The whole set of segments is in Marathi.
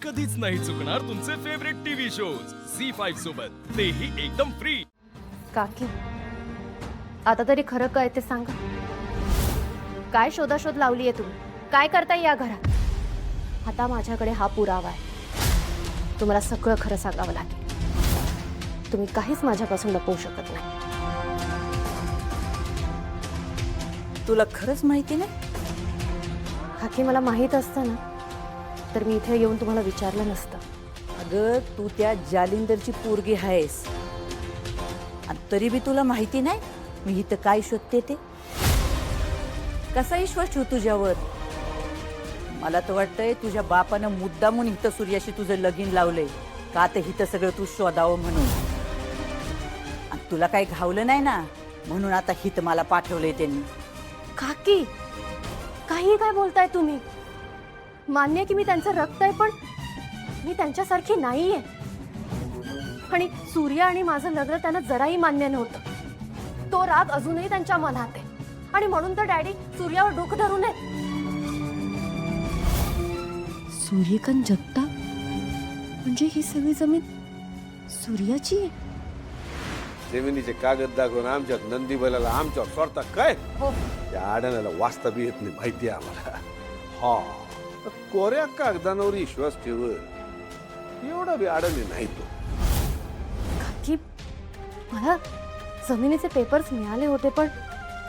कधीच नाही चुकणार तुमचे फेवरेट टीव्ही शोज झी5 सोबत, तेही एकदम फ्री। काकी, आता तरी खरं काय ते सांगा। काय शोधाशोध लावली आहे तुम्ही? काय करताय या घरात? आता माझ्याकडे हा पुरावा आहे, तुम्हाला सगळं खरं सांगावं लागेल। तुम्ही काहीच माझ्यापासून लपवू शकत नाही। तुला खरंच माहिती नाही? काकी, मला माहीत असतं ना तर मी इथे येऊन तुम्हाला विचारलं नसतं। अगं, तू त्या जालिंदरची पोरगी आहेस आणि तरी बी तुला माहिती नाही मी इथं काय शोधते ते? कसा विश्वास ठेवू तुझ्यावर? मला तर वाटतंय तुझ्या बापानं मुद्दामून इथं सूर्याशी तुझं लगीन लावलंय का तर इथं सगळं तू शोधावं म्हणून। आणि तुला काही घावलं नाही ना म्हणून आता हित मला पाठवलंय त्यांनी। काकी, काही काय बोलताय तुम्ही? मान्य की मी त्यांचं रक्त आहे, पण मी त्यांच्यासारखी नाहीये। आणि सूर्या आणि माझं लग्न त्यांना जराही मान्य नव्हतं। तो राग अजूनही त्यांच्या मनात आहे आणि म्हणून तर डॅडी सूर्यावर डोकं धरून आहेत। सूर्यकांत जगताप म्हणजे ही सगळी जमीन सूर्याची आहे? जमिनीचे कागद दाखवून आमच्यात नंदी बैलाला आमच्यावर सोडता काय? हो, त्या आड्याला वाचता बी येत नाही, माहिती आहे आम्हाला। हा, कोऱ्या कागदांवर विश्वास ठेव, एवढा बी आडणी नाही तो। काकी, मला जमिनीचे पेपर्स मिळाले होते, पण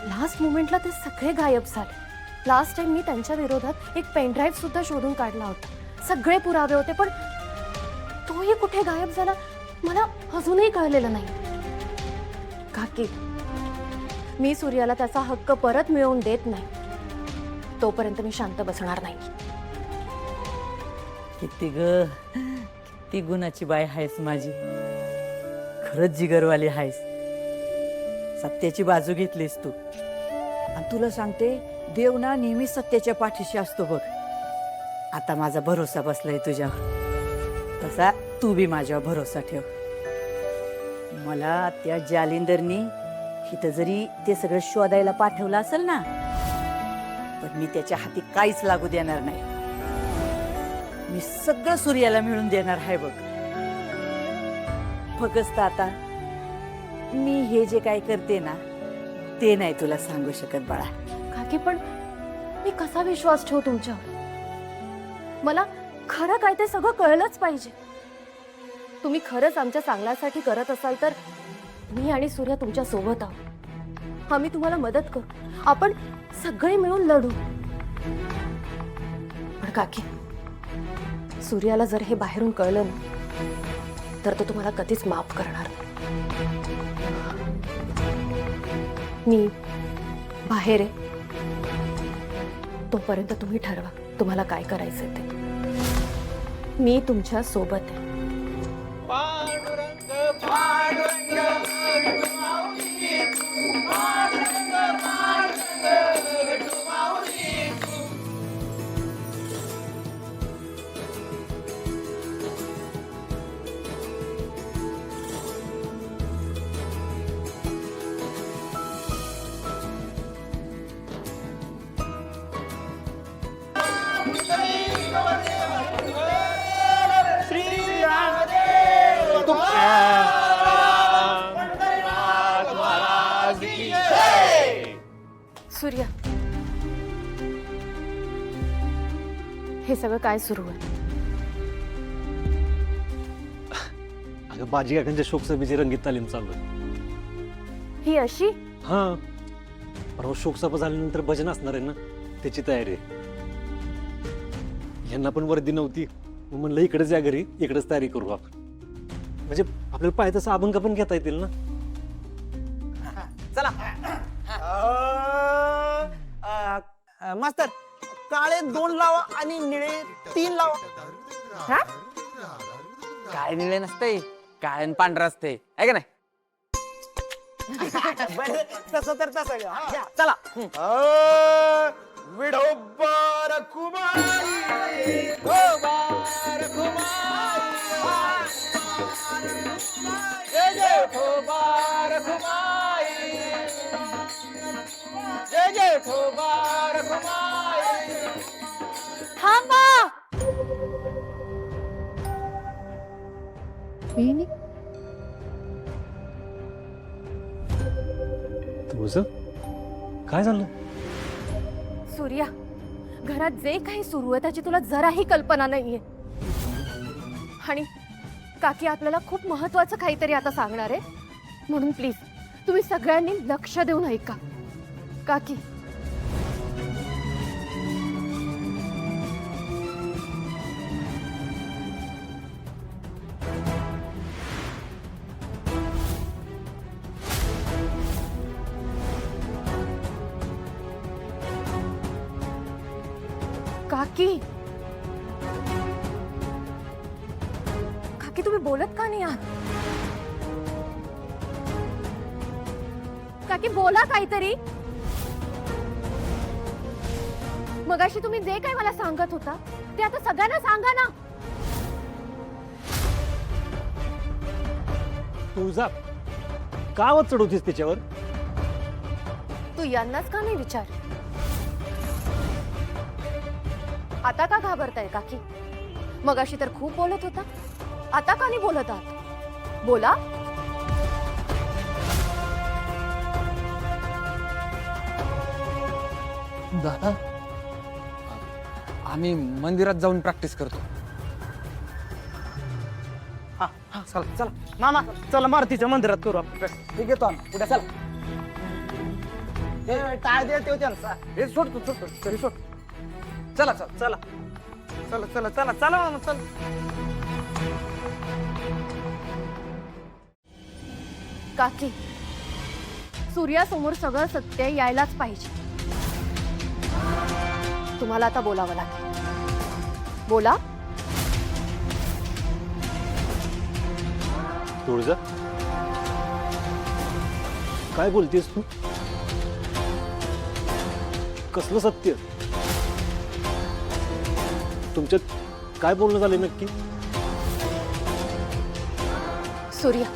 लास्ट मोमेंटला ते सगळे गायब झाले। लास्ट टाइम मी त्यांच्या विरोधात एक पेन ड्राईव्ह सुद्धा शोधून काढला होता, सगळे पुरावे होते, पण तोही कुठे गायब झाला मला अजूनही कळलेलं नाही। काकी, मी सूर्याला त्याचा हक्क परत मिळवून देत नाही तोपर्यंत मी शांत बसणार नाही। किती गुणाची बाई आहेस माझी, खरंच जिगरवाली आहेस। सत्याची बाजू घेतलीस तू आणि तुला सांगते देव ना नेहमी सत्याच्या पाठीशी असतो बघ। आता माझा भरोसा बसलाय तुझ्यावर, तसा तू बी माझ्यावर भरोसा ठेव। मला त्या जालिंदरनी इथं जरी ते सगळं शोधायला पाठवलं असेल ना, पण मी त्याच्या हाती काहीच लागू देणार नाही। मी सगळं सूर्याला मिळून देणार आहे बघ। फक्त आता मी हे जे काय करते ना ते नाही तुला सांगू शकत बाळा। काकी, पण मी कसा विश्वास ठेवू तुमच्यावर? मला खरं काय ते सगळं कळलंच पाहिजे। तुम्ही खरंच आमच्या चांगल्यासाठी करत असाल तर मी आणि सूर्या तुमच्या सोबत आहोत। आम्ही तुम्हाला मदत करू, आपण सगळे मिळून लढू। पण काकी, सूर्याला जर हे बाहेरून कळलं ना तर तो तुम्हाला कधीच माफ करणार नाही। मी बाहेर आहे, तोपर्यंत तुम्ही ठरवा तुम्हाला काय करायचं ते। मी तुमच्या सोबत आहे। सूर्या, हे सगळं काय सुरू आहे? अगं, बाजी काकांच्या शोक सभेची रंगीत तालीम चालू आहे। ही अशी? हा, परवा शोक सभा झाल्यानंतर भजन असणार आहे ना, त्याची तयारी आहे। यांना पण वर्दी नव्हती, मग म्हणलं इकडेच या घरी, इकडेच तयारी करू आपण, म्हणजे आपल्याला पाहिजे तसं अभंग पण घेता येतील ना। चला मास्तर, काळे 2 लावा आणि निळे 3 लावा। काय निळे नसते, काळे आणि पांढरं असते, आहे का नाही? बरं, तसं तर तसं घ्या। चला। विढोबार कुमारी, विठोबार कुमारी, जय जय विठोबार कुमारी, जय जय विठोबार कुमारी। थांबा। मी तुझं काय झालं? सूर्या, घरात जे काही सुरू आहे त्याची तुला जराही कल्पना नाहीये. आणि काकी आपल्याला खूप महत्वाचं काहीतरी आता सांगणार आहे, म्हणून प्लीज तुम्ही सगळ्यांनी लक्ष देऊन ऐका. काकी, काकी, काकी तुम्ही बोलत का नाही आहात? काकी बोला काहीतरी. मगाशी तुम्ही जे काही मला सांगत होता ते आता सगळ्यांना सांगा ना. तुझा का वाद चढवतीस त्याच्यावर? तू यांनाच का नाही विचार? आता का घाबरताय काकी? मगाशी तर खूप बोलत होता, आता का नाही बोलत आहात? बोला. दादा आम्ही मंदिरात जाऊन प्रॅक्टिस करतो. हा हा चला चला मामा चला मारुतीच्या मंदिरात करू आपण. ठीक आहे तो पुढे चला. हे टाळ दे ते त्यांचा. हे सोड तू सोड तरी सोड. चला चला चला चला चला चला चला मामा चला. काकी, सूर्यासमोर सगळं सत्य यायलाच पाहिजे. तुम्हाला आता बोलावं लागेल. बोला. तुळजा काय बोलतेस तू? कसलं सत्य? तुमच्यात काय बोलणं झालं नक्की? सूर्या,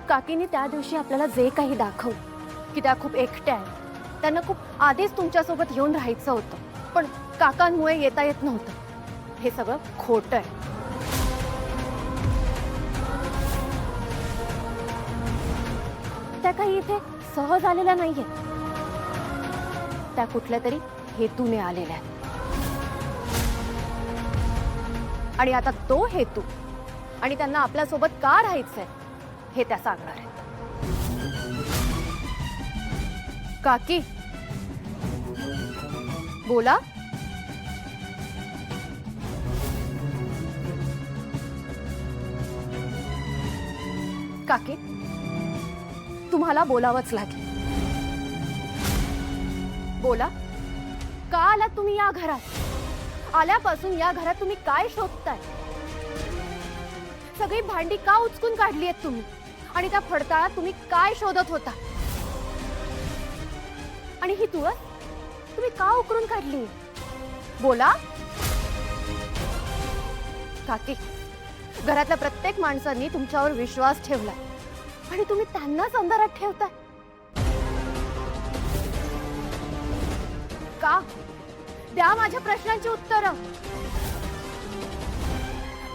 काकीने त्या दिवशी आपल्याला जे काही दाखवलं की त्या खूप एकट्या आहेत, त्यांना खूप आधीच तुमच्यासोबत येऊन राहायचं होतं, पण काकांमुळे येता येत नव्हतं, हे सगळं खोटं आहे. त्या काही इथे सहज आलेल्या नाहीयेत, त्या कुठल्या तरी हेतूने आलेल्या आहेत. आणि आता तो हेतू आणि त्यांना आपल्यासोबत का राहायचंय हे त्या सांगणार आहेत. काकी, बोला. काकी, तुम्हाला बोलावंच लागेल. बोला. का आलात तुम्ही या घरात? आल्यापासून या घरात तुम्ही काय शोधताय? सगळी भांडी का उचकून काढली आहेत तुम्ही? आणि त्या फडताळात तुम्ही काय शोधत होता? आणि ही तुळस तुम्ही का उकरून काढली? बोला. काकी, घरातल्या प्रत्येक माणसांनी तुमच्यावर विश्वास ठेवला आणि तुम्ही त्यांनाच अंधारात ठेवताय का? द्या माझ्या प्रश्नांची उत्तरं.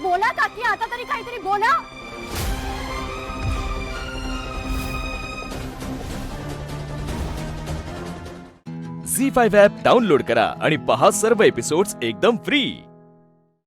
बोला काकी, आता तरी काहीतरी बोला. झी5 ॲप डाउनलोड करा आणि पहा सर्व एपिसोड्स एकदम फ्री.